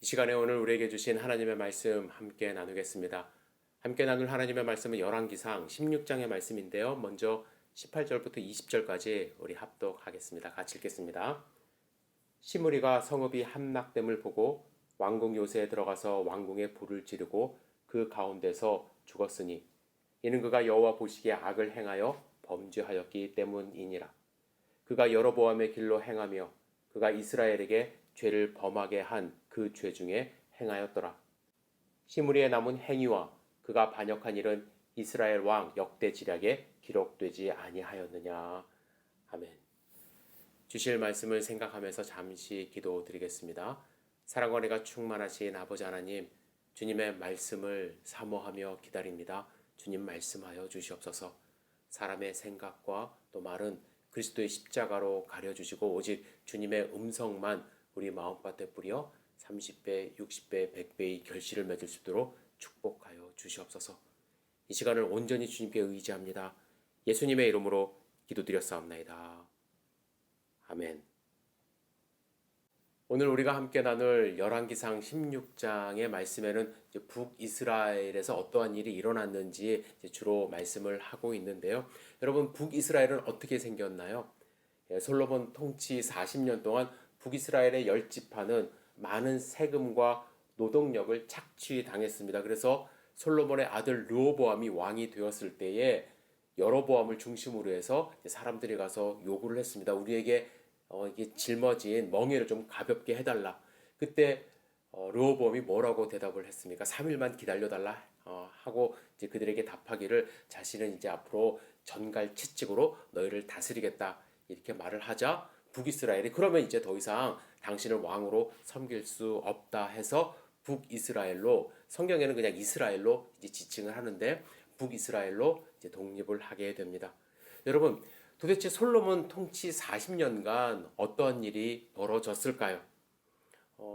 이 시간에 오늘 우리에게 주신 하나님의 말씀 함께 나누겠습니다. 함께 나눌 하나님의 말씀은 열왕기상 16장의 말씀인데요. 먼저 18절부터 20절까지 우리 합독하겠습니다. 같이 읽겠습니다. 시므리가 성읍이 함락됨을 보고 왕궁 요새에 들어가서 왕궁에 불을 지르고 그 가운데서 죽었으니 이는 그가 여호와 보시기에 악을 행하여 범죄하였기 때문이니라. 그가 여로보암의 길로 행하며 그가 이스라엘에게 죄를 범하게 한 그 죄 중에 행하였더라. 시므리의 남은 행위와 그가 반역한 일은 이스라엘 왕 역대 지략에 기록되지 아니하였느냐. 아멘. 주실 말씀을 생각하면서 잠시 기도드리겠습니다. 사랑과 은혜가 충만하신 아버지 하나님, 주님의 말씀을 사모하며 기다립니다. 주님 말씀하여 주시옵소서. 사람의 생각과 또 말은 그리스도의 십자가로 가려주시고 오직 주님의 음성만 우리 마음밭에 뿌려 30배, 60배, 100배의 결실을 맺을 수 있도록 축복하여 주시옵소서. 이 시간을 온전히 주님께 의지합니다. 예수님의 이름으로 기도드렸사옵나이다. 아멘. 오늘 우리가 함께 나눌 열왕기상 16장의 말씀에는 북이스라엘에서 어떠한 일이 일어났는지 주로 말씀을 하고 있는데요. 여러분, 북이스라엘은 어떻게 생겼나요? 솔로몬 통치 40년 동안 북이스라엘의 10지파는 많은 세금과 노동력을 착취당했습니다. 그래서 솔로몬의 아들 르호보암이 왕이 되었을 때에 여로보암을 중심으로 해서 사람들이 가서 요구를 했습니다. 우리에게 이게 짊어진 멍에를 좀 가볍게 해달라. 그때 르호보암이 뭐라고 대답을 했습니까? 3일만 기다려달라 하고 이제 그들에게 답하기를 자신은 이제 앞으로 전갈 채찍으로 너희를 다스리겠다 이렇게 말을 하자 북이스라엘이 그러면 이제 더 이상 당신을 왕으로 섬길 수 없다 해서 북이스라엘로, 성경에는 그냥 이스라엘로 이제 지칭을 하는데 북이스라엘로 이제 독립을 하게 됩니다. 여러분, 도대체 솔로몬 통치 40년간 어떠한 일이 벌어졌을까요?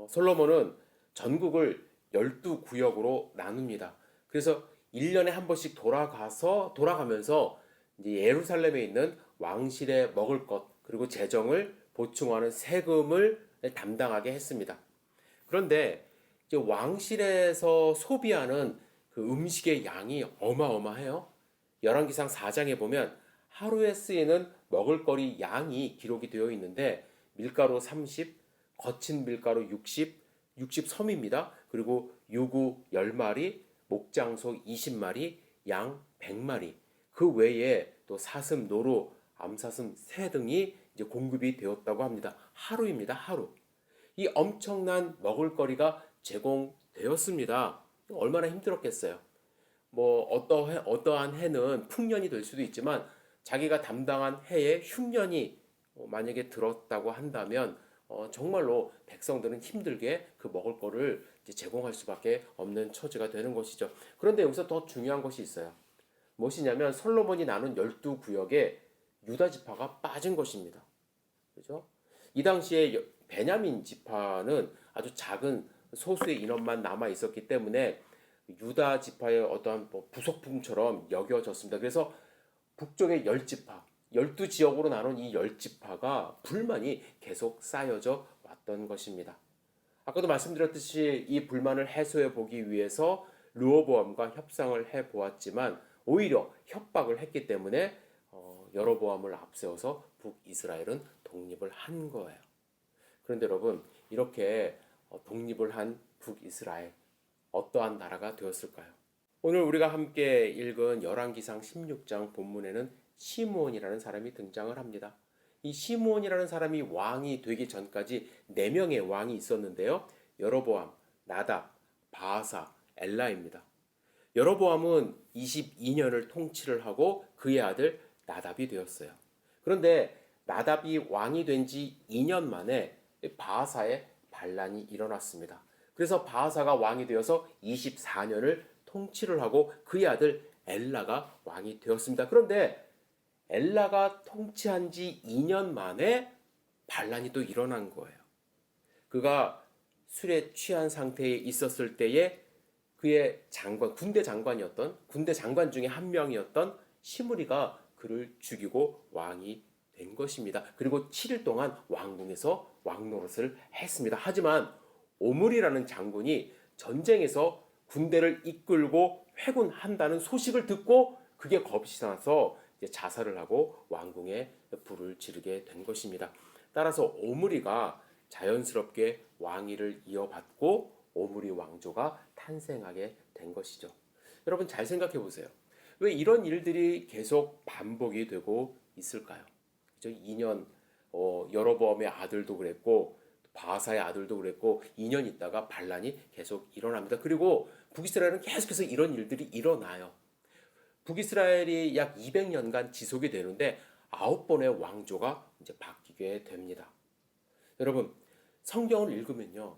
솔로몬은 전국을 12구역으로 나눕니다. 그래서 1년에 한 번씩 돌아가면서 이제 예루살렘에 있는 왕실에 먹을 것 그리고 재정을 보충하는 세금을 담당하게 했습니다. 그런데 이제 왕실에서 소비하는 그 음식의 양이 어마어마해요. 열왕기상 4장에 보면 하루에 쓰이는 먹을거리 양이 기록이 되어 있는데 밀가루 30, 거친 밀가루 60, 60섬입니다. 그리고 유구 10마리, 목장소 20마리, 양 100마리. 그 외에 또 사슴, 노루, 암사슴, 새 등이 이제 공급이 되었다고 합니다. 하루입니다. 하루. 이 엄청난 먹을거리가 제공되었습니다. 얼마나 힘들었겠어요. 어떠한 해는 풍년이 될 수도 있지만 자기가 담당한 해에 흉년이 만약에 들었다고 한다면 정말로 백성들은 힘들게 그 먹을 거를 이제 제공할 수밖에 없는 처지가 되는 것이죠. 그런데 여기서 더 중요한 것이 있어요. 무엇이냐면 솔로몬이 나눈 12구역에 유다 지파가 빠진 것입니다. 그죠? 이 당시에 베냐민 지파는 아주 작은 소수의 인원만 남아 있었기 때문에 유다 지파의 어떠한 부속품처럼 여겨졌습니다. 그래서 북쪽의 10지파, 12지역으로 나눈 이 10지파가 불만이 계속 쌓여져 왔던 것입니다. 아까도 말씀드렸듯이 이 불만을 해소해 보기 위해서 르호보암과 협상을 해 보았지만 오히려 협박을 했기 때문에 여로보암을 앞세워서 북이스라엘은 독립을 한 거예요. 그런데 여러분, 이렇게 독립을 한 북이스라엘, 어떠한 나라가 되었을까요? 오늘 우리가 함께 읽은 열왕기상 16장 본문에는 시므온이라는 사람이 등장을 합니다. 이 시므온이라는 사람이 왕이 되기 전까지 4명의 왕이 있었는데요. 여로보암, 나답, 바아사, 엘라입니다. 여로보암은 22년을 통치를 하고 그의 아들 나답이 되었어요. 그런데 나답이 왕이 된 지 2년 만에 바아사의 반란이 일어났습니다. 그래서 바아사가 왕이 되어서 24년을 통치를 하고 그의 아들 엘라가 왕이 되었습니다. 그런데 엘라가 통치한 지 2년 만에 반란이 또 일어난 거예요. 그가 술에 취한 상태에 있었을 때에 그의 군대 장관 중에 한 명이었던 시므리가 그를 죽이고 왕이 된 것입니다. 그리고 7일 동안 왕궁에서 왕노릇을 했습니다. 하지만 오므리라는 장군이 전쟁에서 군대를 이끌고 회군한다는 소식을 듣고 그게 겁이 나서 이제 자살을 하고 왕궁에 불을 지르게 된 것입니다. 따라서 오므리가 자연스럽게 왕위를 이어받고 오므리 왕조가 탄생하게 된 것이죠. 여러분 잘 생각해 보세요. 왜 이런 일들이 계속 반복이 되고 있을까요? 그죠? 2년 여로보암의 아들도 그랬고 바하사의 아들도 그랬고 2년 있다가 반란이 계속 일어납니다. 그리고 북이스라엘은 계속해서 이런 일들이 일어나요. 북이스라엘이 약 200년간 지속이 되는데 9번의 왕조가 이제 바뀌게 됩니다. 여러분 성경을 읽으면요.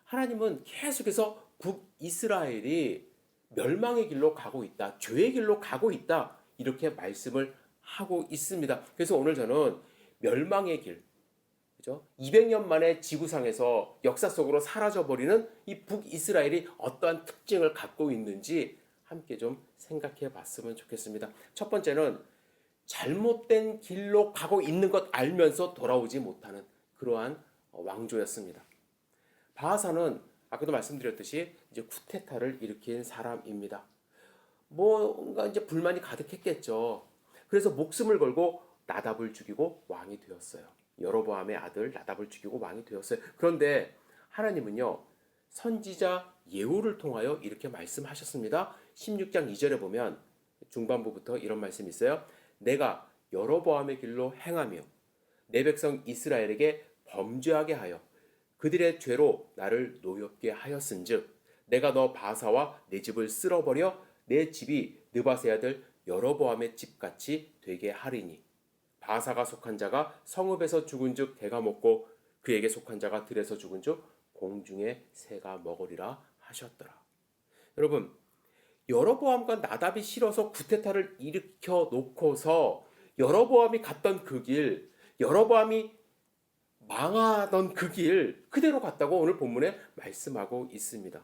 하나님은 계속해서 북이스라엘이 멸망의 길로 가고 있다. 죄의 길로 가고 있다. 이렇게 말씀을 하고 있습니다. 그래서 오늘 저는 멸망의 길, 그죠? 200년 만에 지구상에서 역사 속으로 사라져버리는 이 북이스라엘이 어떠한 특징을 갖고 있는지 함께 좀 생각해 봤으면 좋겠습니다. 첫 번째는 잘못된 길로 가고 있는 것 알면서 돌아오지 못하는 그러한 왕조였습니다. 바하사는 아까도 말씀드렸듯이 이제 쿠데타를 일으킨 사람입니다. 뭔가 이제 불만이 가득했겠죠. 그래서 목숨을 걸고 나답을 죽이고 왕이 되었어요. 여로보암의 아들 나답을 죽이고 왕이 되었어요. 그런데 하나님은요. 선지자 예후를 통하여 이렇게 말씀하셨습니다. 16장 2절에 보면 중반부부터 이런 말씀이 있어요. 내가 여로보암의 길로 행하며 내 백성 이스라엘에게 범죄하게 하여 그들의 죄로 나를 노엽게 하였은즉 내가 너 바사와 내 집을 쓸어버려 내 집이 느바세 아들 여로보암의 집같이 되게 하리니 바사가 속한 자가 성읍에서 죽은즉 개가 먹고 그에게 속한 자가 들에서 죽은즉 공중의 새가 먹으리라 하셨더라. 여러분 여로보암과 나답이 싫어서 구테타를 일으켜 놓고서 여로보암이 갔던 그 길, 여로보암이 망하던 그 길 그대로 갔다고 오늘 본문에 말씀하고 있습니다.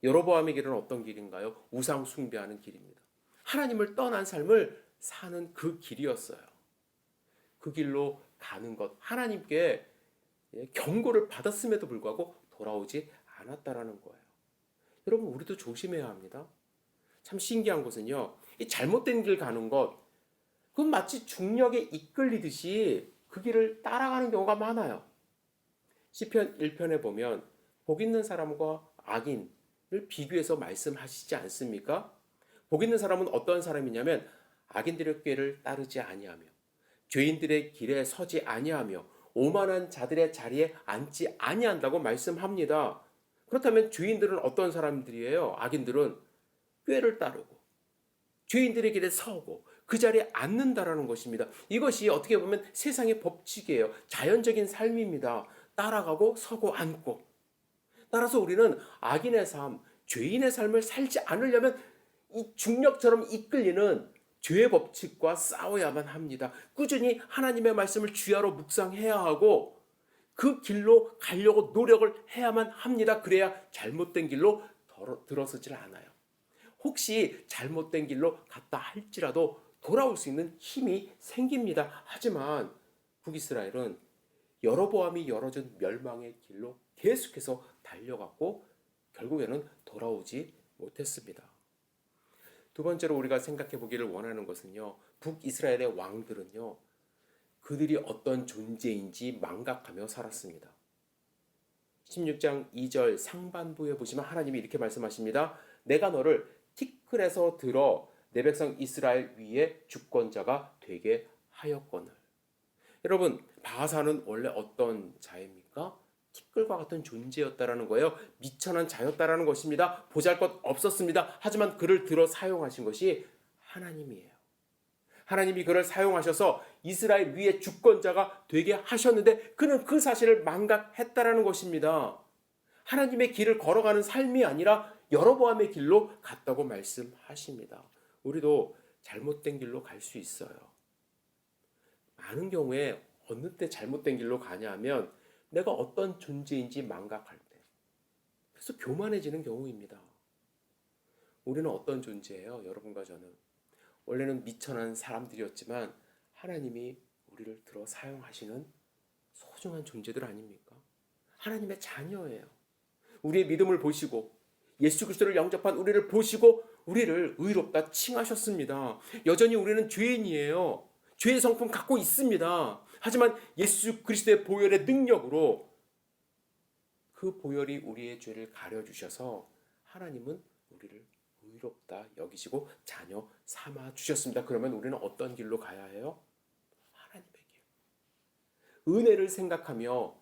여로보암의 길은 어떤 길인가요? 우상 숭배하는 길입니다. 하나님을 떠난 삶을 사는 그 길이었어요. 그 길로 가는 것, 하나님께 경고를 받았음에도 불구하고 돌아오지 않았다라는 거예요. 여러분 우리도 조심해야 합니다. 참 신기한 것은요. 이 잘못된 길 가는 것, 그건 마치 중력에 이끌리듯이 그 길을 따라가는 경우가 많아요. 시편 1편에 보면 복 있는 사람과 악인을 비교해서 말씀하시지 않습니까? 복 있는 사람은 어떤 사람이냐면 악인들의 꾀를 따르지 아니하며 죄인들의 길에 서지 아니하며 오만한 자들의 자리에 앉지 아니한다고 말씀합니다. 그렇다면 죄인들은 어떤 사람들이에요? 악인들은 꾀를 따르고 죄인들의 길에 서고 그 자리에 앉는다라는 것입니다. 이것이 어떻게 보면 세상의 법칙이에요. 자연적인 삶입니다. 따라가고 서고 앉고. 따라서 우리는 악인의 삶, 죄인의 삶을 살지 않으려면 이 중력처럼 이끌리는 죄의 법칙과 싸워야만 합니다. 꾸준히 하나님의 말씀을 주야로 묵상해야 하고 그 길로 가려고 노력을 해야만 합니다. 그래야 잘못된 길로 들어서질 않아요. 혹시 잘못된 길로 갔다 할지라도 돌아올 수 있는 힘이 생깁니다. 하지만 북이스라엘은 여로보암이 열어준 멸망의 길로 계속해서 달려갔고 결국에는 돌아오지 못했습니다. 두 번째로 우리가 생각해 보기를 원하는 것은요. 북이스라엘의 왕들은요. 그들이 어떤 존재인지 망각하며 살았습니다. 16장 2절 상반부에 보시면 하나님이 이렇게 말씀하십니다. 내가 너를 티끌에서 들어 내 백성 이스라엘 위에 주권자가 되게 하였거늘. 여러분 바하사는 원래 어떤 자입니까? 티끌과 같은 존재였다라는 거예요. 미천한 자였다라는 것입니다. 보잘것 없었습니다. 하지만 그를 들어 사용하신 것이 하나님이에요. 하나님이 그를 사용하셔서 이스라엘 위에 주권자가 되게 하셨는데 그는 그 사실을 망각했다라는 것입니다. 하나님의 길을 걸어가는 삶이 아니라 여로보암의 길로 갔다고 말씀하십니다. 우리도 잘못된 길로 갈 수 있어요. 많은 경우에 어느 때 잘못된 길로 가냐 하면 내가 어떤 존재인지 망각할 때. 그래서 교만해지는 경우입니다. 우리는 어떤 존재예요? 여러분과 저는. 원래는 미천한 사람들이었지만 하나님이 우리를 들어 사용하시는 소중한 존재들 아닙니까? 하나님의 자녀예요. 우리의 믿음을 보시고 예수 그리스도를 영접한 우리를 보시고 우리를 의롭다 칭하셨습니다. 여전히 우리는 죄인이에요. 죄의 성품 갖고 있습니다. 하지만 예수 그리스도의 보혈의 능력으로 그 보혈이 우리의 죄를 가려주셔서 하나님은 우리를 의롭다 여기시고 자녀 삼아 주셨습니다. 그러면 우리는 어떤 길로 가야 해요? 하나님의 길. 은혜를 생각하며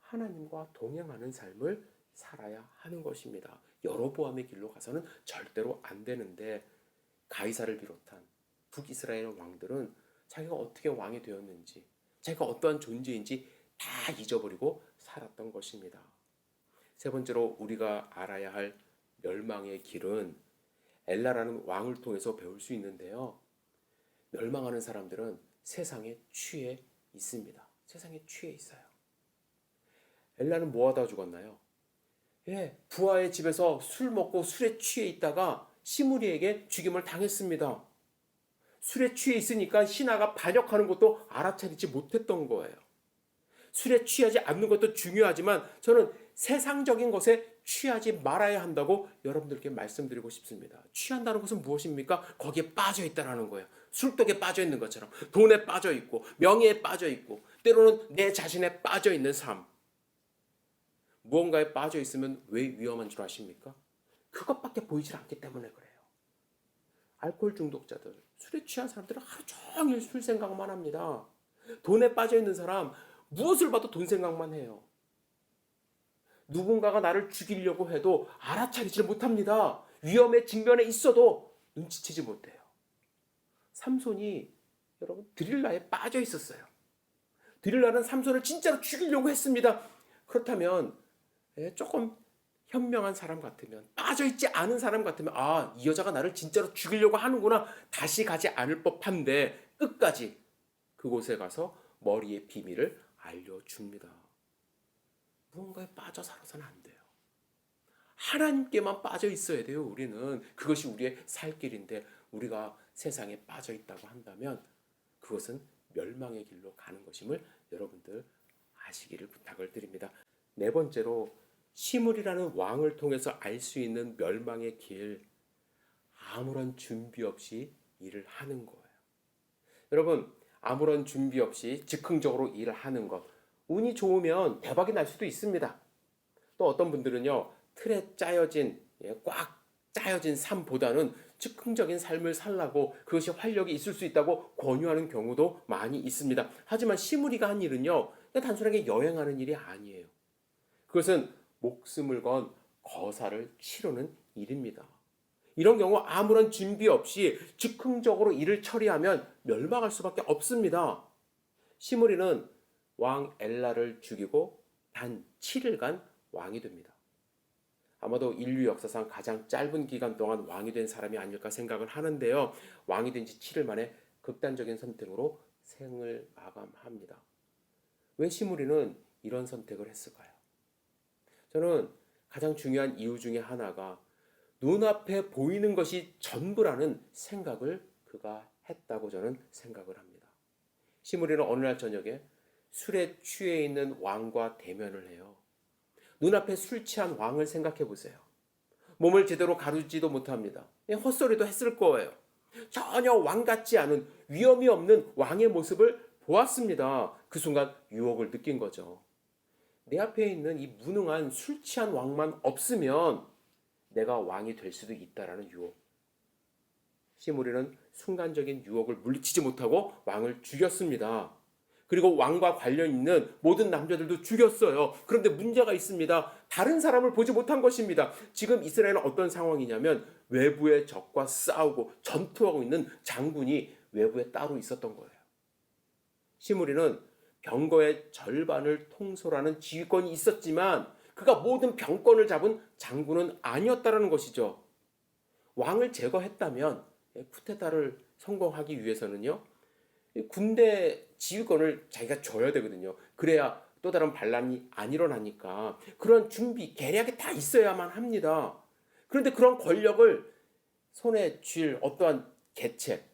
하나님과 동행하는 삶을 살아야 하는 것입니다. 여로보암의 길로 가서는 절대로 안 되는데 가이사를 비롯한 북이스라엘 왕들은 자기가 어떻게 왕이 되었는지 자기가 어떠한 존재인지 다 잊어버리고 살았던 것입니다. 세 번째로 우리가 알아야 할 멸망의 길은 엘라라는 왕을 통해서 배울 수 있는데요. 멸망하는 사람들은 세상에 취해 있습니다. 세상에 취해 있어요. 엘라는 뭐 하다 죽었나요? 부하의 집에서 술 먹고 술에 취해 있다가 시므리에게 죽임을 당했습니다. 술에 취해 있으니까 신하가 반역하는 것도 알아차리지 못했던 거예요. 술에 취하지 않는 것도 중요하지만 저는 세상적인 것에 취하지 말아야 한다고 여러분들께 말씀드리고 싶습니다. 취한다는 것은 무엇입니까? 거기에 빠져 있다는 거예요. 술독에 빠져 있는 것처럼 돈에 빠져 있고 명예에 빠져 있고 때로는 내 자신에 빠져 있는 삶. 무언가에 빠져 있으면 왜 위험한 줄 아십니까? 그것밖에 보이질 않기 때문에 그래요. 알코올 중독자들, 술에 취한 사람들은 하루 종일 술 생각만 합니다. 돈에 빠져 있는 사람, 무엇을 봐도 돈 생각만 해요. 누군가가 나를 죽이려고 해도 알아차리질 못합니다. 위험에 직면해 있어도 눈치채지 못해요. 삼손이 여러분 드릴라에 빠져 있었어요. 드릴라는 삼손을 진짜로 죽이려고 했습니다. 그렇다면 조금 현명한 사람 같으면 빠져있지 않은 사람 같으면 이 여자가 나를 진짜로 죽이려고 하는구나 다시 가지 않을 법한데 끝까지 그곳에 가서 머리의 비밀을 알려줍니다. 무언가에 빠져 살아서는 안 돼요. 하나님께만 빠져 있어야 돼요. 우리는 그것이 우리의 살 길인데 우리가 세상에 빠져 있다고 한다면 그것은 멸망의 길로 가는 것임을 여러분들 아시기를 부탁을 드립니다. 네 번째로 시므리라는 왕을 통해서 알 수 있는 멸망의 길, 아무런 준비 없이 일을 하는 거예요. 여러분, 아무런 준비 없이 즉흥적으로 일을 하는 것, 운이 좋으면 대박이 날 수도 있습니다. 또 어떤 분들은요, 틀에 짜여진, 꽉 짜여진 삶보다는 즉흥적인 삶을 살라고 그것이 활력이 있을 수 있다고 권유하는 경우도 많이 있습니다. 하지만 시므리가 한 일은요, 단순하게 여행하는 일이 아니에요. 그것은 목숨을 건 거사를 치르는 일입니다. 이런 경우 아무런 준비 없이 즉흥적으로 일을 처리하면 멸망할 수밖에 없습니다. 시므리는 왕 엘라를 죽이고 단 7일간 왕이 됩니다. 아마도 인류 역사상 가장 짧은 기간 동안 왕이 된 사람이 아닐까 생각을 하는데요. 왕이 된 지 7일 만에 극단적인 선택으로 생을 마감합니다. 왜 시므리는 이런 선택을 했을까요? 저는 가장 중요한 이유 중에 하나가 눈앞에 보이는 것이 전부라는 생각을 그가 했다고 저는 생각을 합니다. 시므리는 어느 날 저녁에 술에 취해 있는 왕과 대면을 해요. 눈앞에 술 취한 왕을 생각해 보세요. 몸을 제대로 가누지도 못합니다. 헛소리도 했을 거예요. 전혀 왕 같지 않은 위험이 없는 왕의 모습을 보았습니다. 그 순간 유혹을 느낀 거죠. 내 앞에 있는 이 무능한 술 취한 왕만 없으면 내가 왕이 될 수도 있다라는 유혹. 시므리는 순간적인 유혹을 물리치지 못하고 왕을 죽였습니다. 그리고 왕과 관련 있는 모든 남자들도 죽였어요. 그런데 문제가 있습니다. 다른 사람을 보지 못한 것입니다. 지금 이스라엘은 어떤 상황이냐면 외부의 적과 싸우고 전투하고 있는 장군이 외부에 따로 있었던 거예요. 시므리는 병거의 절반을 통솔하는 지휘권이 있었지만 그가 모든 병권을 잡은 장군은 아니었다는 것이죠. 왕을 제거했다면 쿠데타를 성공하기 위해서는요. 군대 지휘권을 자기가 줘야 되거든요. 그래야 또 다른 반란이 안 일어나니까 그런 준비, 계략이 다 있어야만 합니다. 그런데 그런 권력을 손에 쥘 어떠한 계책,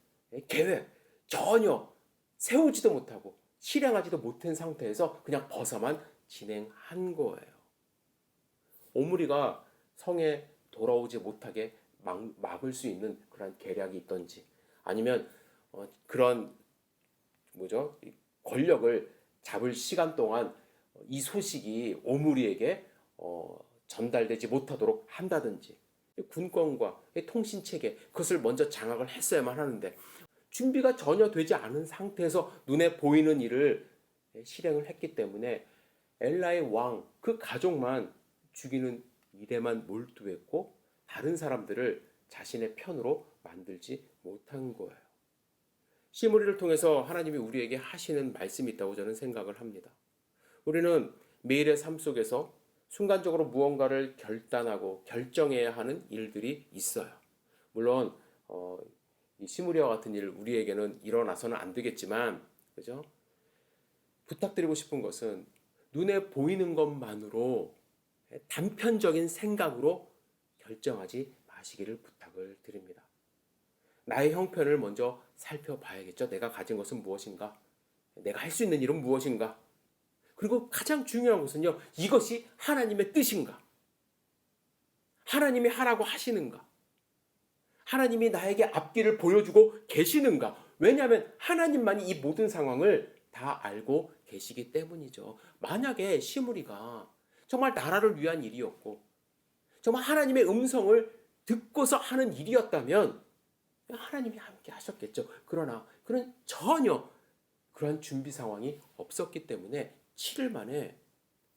계획 전혀 세우지도 못하고 실행하지도 못한 상태에서 그냥 벗어만 진행한 거예요. 오므리가 성에 돌아오지 못하게 막을 수 있는 그런 계략이 있던지, 아니면 그런 이 권력을 잡을 시간 동안 이 소식이 오므리에게 전달되지 못하도록 한다든지, 군권과 통신 체계, 그것을 먼저 장악을 했어야만 하는데 준비가 전혀 되지 않은 상태에서 눈에 보이는 일을 실행을 했기 때문에 엘라의 왕, 그 가족만 죽이는 일에만 몰두했고 다른 사람들을 자신의 편으로 만들지 못한 거예요. 시므리를 통해서 하나님이 우리에게 하시는 말씀이 있다고 저는 생각을 합니다. 우리는 매일의 삶 속에서 순간적으로 무언가를 결단하고 결정해야 하는 일들이 있어요. 물론 이 시므리와 같은 일 우리에게는 일어나서는 안 되겠지만, 그죠? 부탁드리고 싶은 것은 눈에 보이는 것만으로 단편적인 생각으로 결정하지 마시기를 부탁을 드립니다. 나의 형편을 먼저 살펴봐야겠죠. 내가 가진 것은 무엇인가? 내가 할 수 있는 일은 무엇인가? 그리고 가장 중요한 것은요, 이것이 하나님의 뜻인가? 하나님이 하라고 하시는가? 하나님이 나에게 앞길을 보여주고 계시는가? 왜냐하면 하나님만이 이 모든 상황을 다 알고 계시기 때문이죠. 만약에 시므리가 정말 나라를 위한 일이었고 정말 하나님의 음성을 듣고서 하는 일이었다면 하나님이 함께 하셨겠죠. 그러나 그는 전혀 그러한 준비 상황이 없었기 때문에 7일 만에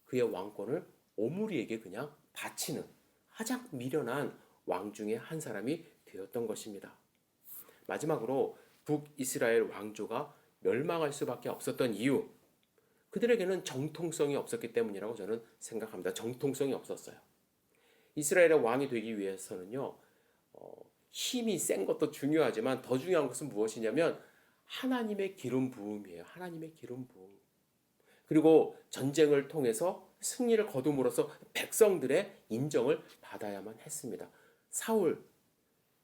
그의 왕권을 오므리에게 그냥 바치는 가장 미련한 왕 중에 한 사람이 되었던 것입니다. 마지막으로 북이스라엘 왕조가 멸망할 수밖에 없었던 이유, 그들에게는 정통성이 없었기 때문이라고 저는 생각합니다. 정통성이 없었어요. 이스라엘의 왕이 되기 위해서는요, 힘이 센 것도 중요하지만 더 중요한 것은 무엇이냐면 하나님의 기름 부음이에요. 하나님의 기름 부음. 그리고 전쟁을 통해서 승리를 거둠으로써 백성들의 인정을 받아야만 했습니다.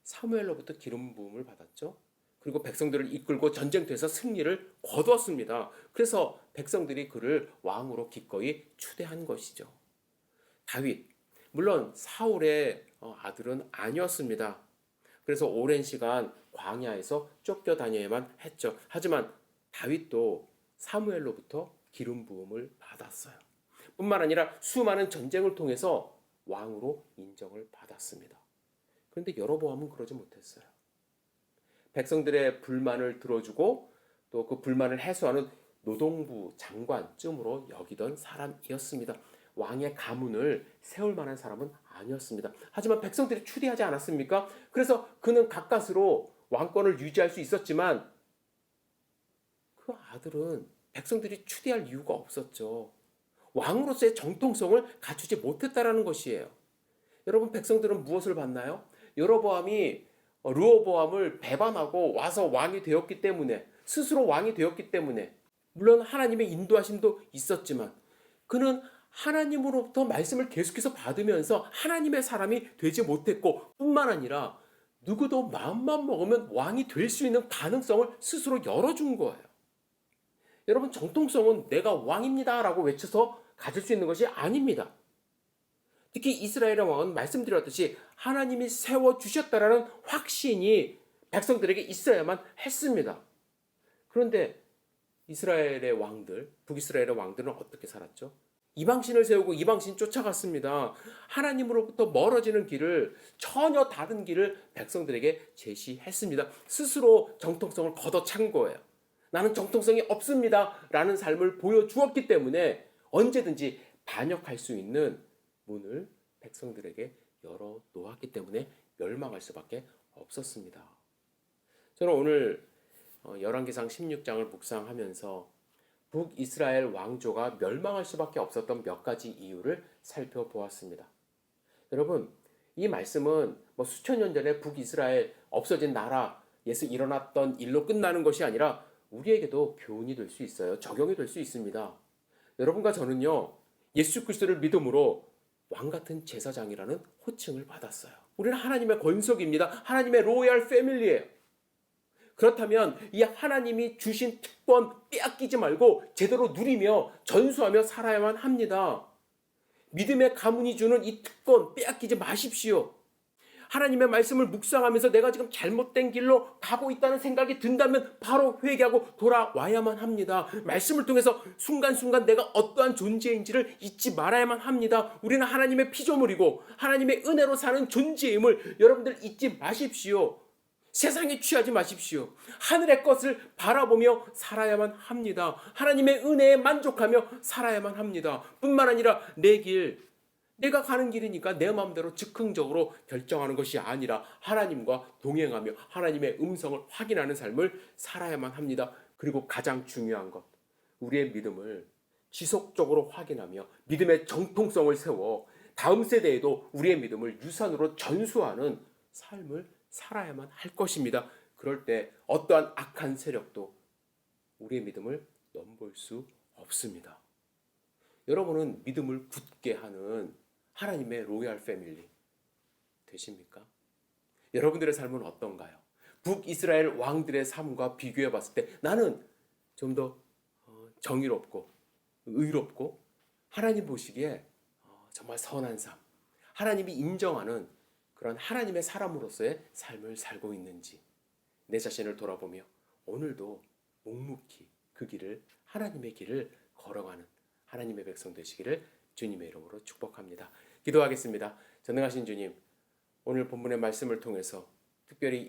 사무엘로부터 기름 부음을 받았죠. 그리고 백성들을 이끌고 전쟁터에서 승리를 거두었습니다. 그래서 백성들이 그를 왕으로 기꺼이 추대한 것이죠. 다윗, 물론 사울의 아들은 아니었습니다. 그래서 오랜 시간 광야에서 쫓겨다녀야만 했죠. 하지만 다윗도 사무엘로부터 기름 부음을 받았어요. 뿐만 아니라 수많은 전쟁을 통해서 왕으로 인정을 받았습니다. 그런데 여로보암은 그러지 못했어요. 백성들의 불만을 들어주고 또 그 불만을 해소하는 노동부 장관쯤으로 여기던 사람이었습니다. 왕의 가문을 세울 만한 사람은 아니었습니다. 하지만 백성들이 추대하지 않았습니까? 그래서 그는 가까스로 왕권을 유지할 수 있었지만 그 아들은 백성들이 추대할 이유가 없었죠. 왕으로서의 정통성을 갖추지 못했다라는 것이에요. 여러분, 백성들은 무엇을 봤나요? 여로보암이 르호보암을 배반하고 와서 왕이 되었기 때문에, 스스로 왕이 되었기 때문에, 물론 하나님의 인도하심도 있었지만 그는 하나님으로부터 말씀을 계속해서 받으면서 하나님의 사람이 되지 못했고, 뿐만 아니라 누구도 마음만 먹으면 왕이 될 수 있는 가능성을 스스로 열어준 거예요. 여러분, 정통성은 내가 왕입니다 라고 외쳐서 가질 수 있는 것이 아닙니다. 특히 이스라엘의 왕은 말씀드렸듯이 하나님이 세워주셨다라는 확신이 백성들에게 있어야만 했습니다. 그런데 이스라엘의 왕들, 북이스라엘의 왕들은 어떻게 살았죠? 이방신을 세우고 이방신 쫓아갔습니다. 하나님으로부터 멀어지는 길을, 전혀 다른 길을 백성들에게 제시했습니다. 스스로 정통성을 걷어찬 거예요. 나는 정통성이 없습니다 라는 삶을 보여주었기 때문에 언제든지 반역할 수 있는 문을 백성들에게 열어놓았기 때문에 멸망할 수밖에 없었습니다. 저는 오늘 열왕기상 16장을 묵상하면서 북이스라엘 왕조가 멸망할 수밖에 없었던 몇 가지 이유를 살펴보았습니다. 여러분, 이 말씀은 수천 년 전에 북이스라엘 없어진 나라에서 일어났던 일로 끝나는 것이 아니라 우리에게도 교훈이 될 수 있어요. 적용이 될 수 있습니다. 여러분과 저는요, 예수 그리스도를 믿음으로 왕같은 제사장이라는 호칭을 받았어요. 우리는 하나님의 권속입니다. 하나님의 로얄 패밀리예요. 그렇다면 이 하나님이 주신 특권 빼앗기지 말고 제대로 누리며 전수하며 살아야만 합니다. 믿음의 가문이 주는 이 특권 빼앗기지 마십시오. 하나님의 말씀을 묵상하면서 내가 지금 잘못된 길로 가고 있다는 생각이 든다면 바로 회개하고 돌아와야만 합니다. 말씀을 통해서 순간순간 내가 어떠한 존재인지를 잊지 말아야만 합니다. 우리는 하나님의 피조물이고 하나님의 은혜로 사는 존재임을 여러분들 잊지 마십시오. 세상에 취하지 마십시오. 하늘의 것을 바라보며 살아야만 합니다. 하나님의 은혜에 만족하며 살아야만 합니다. 뿐만 아니라 내 길, 내가 가는 길이니까 내 마음대로 즉흥적으로 결정하는 것이 아니라 하나님과 동행하며 하나님의 음성을 확인하는 삶을 살아야만 합니다. 그리고 가장 중요한 것, 우리의 믿음을 지속적으로 확인하며 믿음의 정통성을 세워 다음 세대에도 우리의 믿음을 유산으로 전수하는 삶을 살아야만 할 것입니다. 그럴 때 어떠한 악한 세력도 우리의 믿음을 넘볼 수 없습니다. 여러분은 믿음을 굳게 하는 하나님의 로얄 패밀리 되십니까? 여러분들의 삶은 어떤가요? 북이스라엘 왕들의 삶과 비교해 봤을 때 나는 좀 더 정의롭고 의롭고 하나님 보시기에 정말 선한 삶, 하나님이 인정하는 그런 하나님의 사람으로서의 삶을 살고 있는지 내 자신을 돌아보며 오늘도 묵묵히 그 길을, 하나님의 길을 걸어가는 하나님의 백성 되시기를 주님의 이름으로 축복합니다. 기도하겠습니다. 전능하신 주님, 오늘 본문의 말씀을 통해서 특별히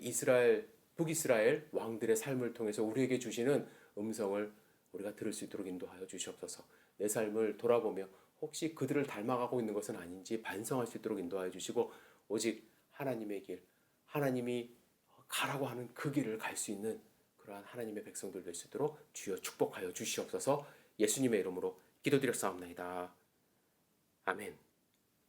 북이스라엘 왕들의 삶을 통해서 우리에게 주시는 음성을 우리가 들을 수 있도록 인도하여 주시옵소서. 내 삶을 돌아보며 혹시 그들을 닮아가고 있는 것은 아닌지 반성할 수 있도록 인도하여 주시고 오직 하나님의 길, 하나님이 가라고 하는 그 길을 갈 수 있는 그러한 하나님의 백성들 될 수 있도록 주여 축복하여 주시옵소서. 예수님의 이름으로 기도드렸사옵나이다. 아멘.